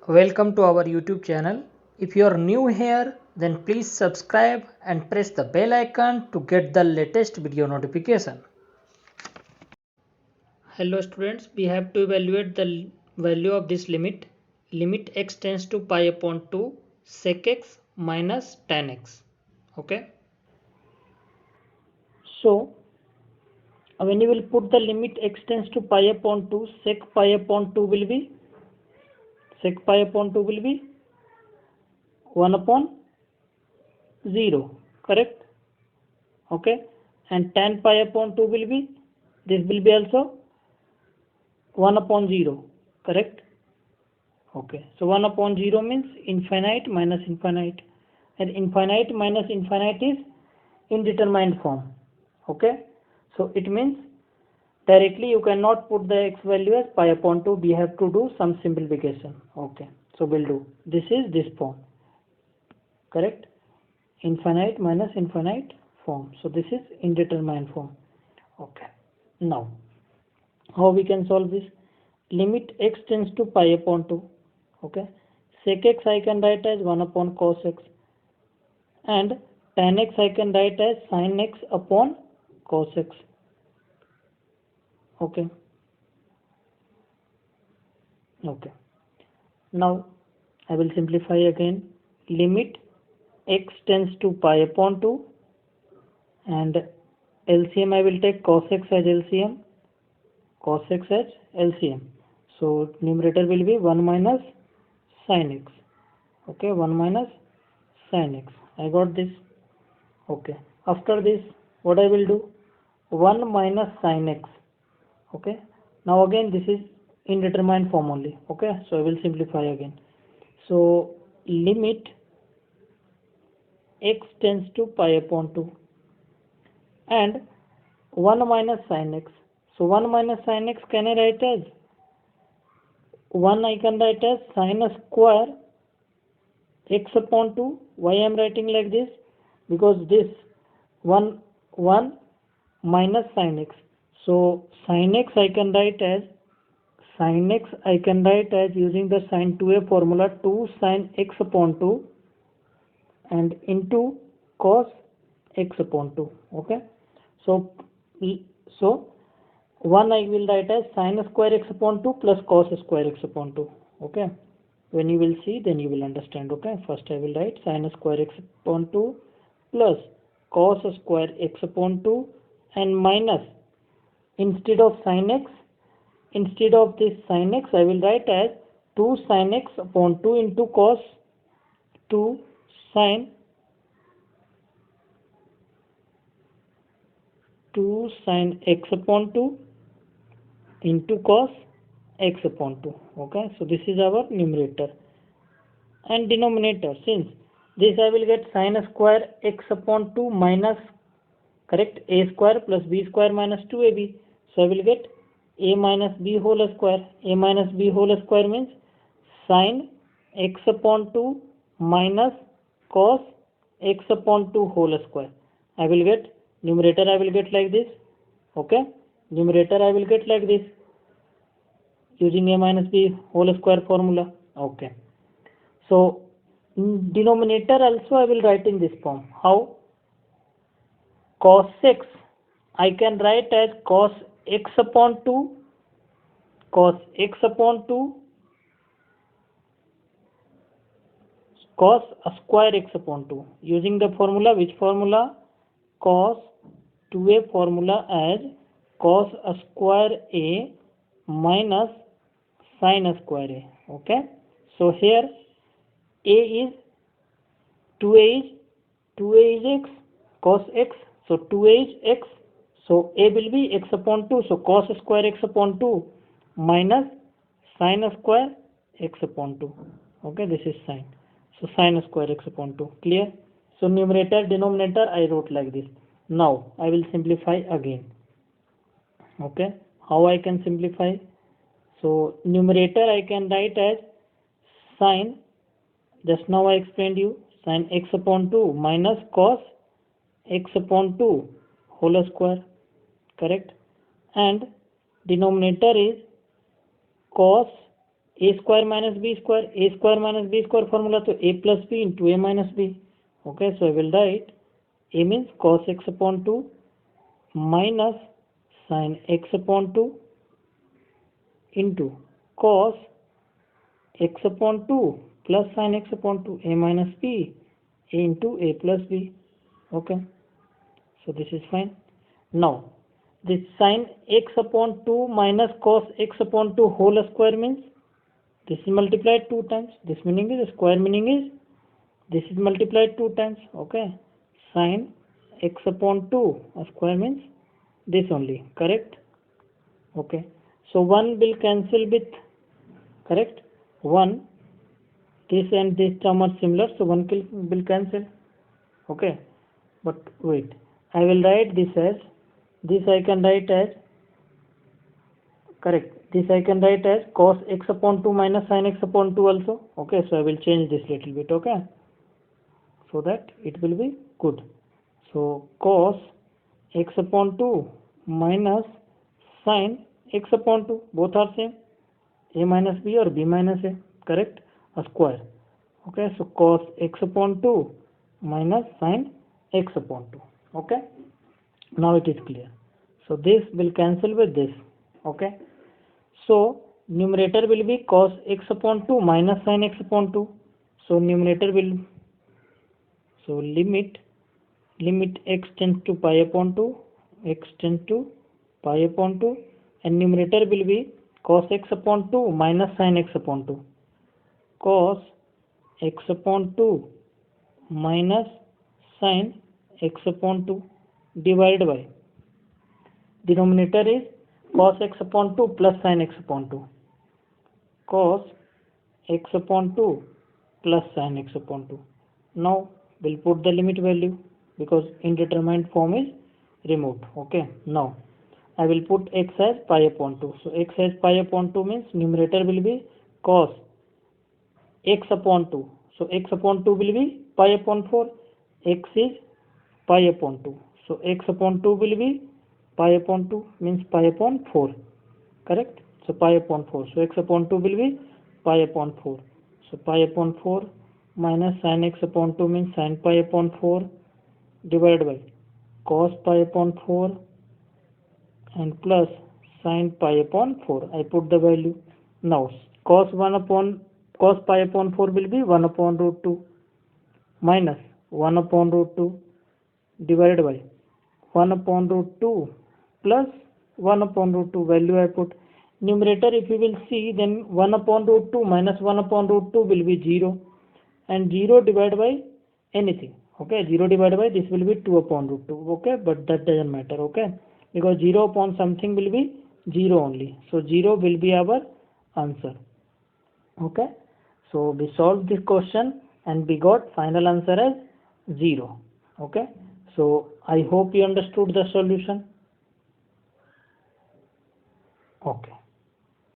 Welcome to our YouTube channel. If you are new here, then please subscribe and press the bell icon to get the latest video notification. Hello students, we have to evaluate the value of this limit. Limit x tends to pi upon 2 sec x minus tan x. Okay. So when you will put the limit x tends to pi upon 2, sec pi upon 2 will be 1 upon 0, correct? Okay, and tan pi upon 2 will be, this will be also 1 upon 0, correct? Okay, so 1 upon 0 means infinite minus infinite, and infinite minus infinite is indeterminate form. Okay, so it means directly you cannot put the x value as pi upon 2, we have to do some simplification. Okay, so we'll do, this is this form, correct? Infinite minus infinite form, so this is indeterminate form. Okay, now how we can solve this? Limit x tends to pi upon 2. Okay, sec x I can write as 1 upon cos x, and tan x I can write as sin x upon cos x. Okay, now I will simplify again. Limit x tends to pi upon 2, and LCM I will take cos x as LCM, so numerator will be 1 minus sin x. Okay, 1 minus sin x. I got this. Okay, after this what I will do? 1 minus sin x. Okay, now again this is indeterminate form only. Okay, so I will simplify again. So limit x tends to pi upon 2 and 1 minus sin x. So 1 minus sin x can I write as 1, I can write as sin square x upon 2. Why I am writing like this? Because this 1 minus sin x. So sin x I can write as using the sin 2a formula, 2 sin x upon 2 and into cos x upon 2. Okay, so 1 I will write as sin square x upon 2 plus cos square x upon 2. Okay, when you will see, then you will understand. Okay, first I will write sin square x upon 2 plus cos square x upon 2 and minus, instead of this sin x I will write as 2 sin x upon 2 into cos 2 sin x upon 2 into cos x upon 2. Okay, so this is our numerator, and denominator, since this I will get sin square x upon 2 minus, correct, a square plus b square minus 2ab, so I will get a minus b whole square. A minus b whole square means sin x upon 2 minus cos x upon 2 whole square. I will get numerator, I will get like this. Okay, numerator I will get like this using a minus b whole square formula. Okay, so denominator also I will write in this form. How? Cos x I can write as cos x upon 2 cos square x upon 2 using the formula. Which formula? Cos 2a formula as cos square a minus sin square a. Okay, so here a is 2a is x, cos x, so 2a is x, so a will be x upon 2, so cos square x upon 2 minus sin square x upon 2. Okay, this is sin, so sin square x upon 2. Clear? So numerator, denominator I wrote like this. Now I will simplify again. Okay, how I can simplify? So numerator I can write as sin, just now I explained you, sin x upon 2 minus cos x upon 2 whole square, correct, and denominator is cos a square minus b square formula, so a plus b into a minus b. Okay, so I will write a means cos x upon 2 minus sin x upon 2 into cos x upon 2 plus sin x upon 2, a minus b, a into a plus b. Okay, so this is fine. Now this sin x upon 2 minus cos x upon 2 whole square means this is multiplied 2 times. This meaning is square meaning is this is multiplied 2 times. Okay, sin x upon 2 square means this only, correct? Okay, so 1 will cancel with, correct, 1, this and this term are similar, so 1 will cancel. Okay, but wait, I will write this as, this I can write as, correct, this I can write as cos x upon 2 minus sin x upon 2 also. Okay, so I will change this little bit, okay, so that it will be good. So cos x upon 2 minus sin x upon 2, both are same, a minus b or b minus a, correct, a square. Okay, so cos x upon 2 minus sin x upon 2. Okay, now it is clear. So this will cancel with this. Okay, so numerator will be cos x upon 2 minus sin x upon 2. So numerator will, so limit x tends to pi upon 2, x tends to pi upon 2, and numerator will be cos x upon 2 minus sin x upon 2. Cos x upon 2 minus sin x upon 2 divided by, denominator is cos x upon 2 plus sin x upon 2. Cos x upon 2 plus sin x upon 2. Now we'll put the limit value because indeterminate form is removed. Okay, now I will put x as pi upon 2. So x as pi upon 2 means numerator will be cos x upon 2. So x upon 2 will be pi upon 4. X is pi upon 2. So x upon 2 will be pi upon 2 means pi upon 4. Correct? So pi upon 4. So x upon 2 will be pi upon 4. So pi upon 4 minus sin x upon 2 means sin pi upon 4 divided by cos pi upon 4 and plus sin pi upon 4. I put the value. Now cos pi upon 4 will be 1 upon root 2 minus 1 upon root 2 divided by 1 upon root 2 plus 1 upon root 2 value I put. Numerator if you will see, then 1 upon root 2 minus 1 upon root 2 will be 0, and 0 divided by anything. Okay, 0 divided by this will be 2 upon root 2. Okay, but that doesn't matter. Okay, because 0 upon something will be 0 only. So 0 will be our answer. Okay, so we solved this question and we got final answer as 0. Okay, so I hope you understood the solution. Okay.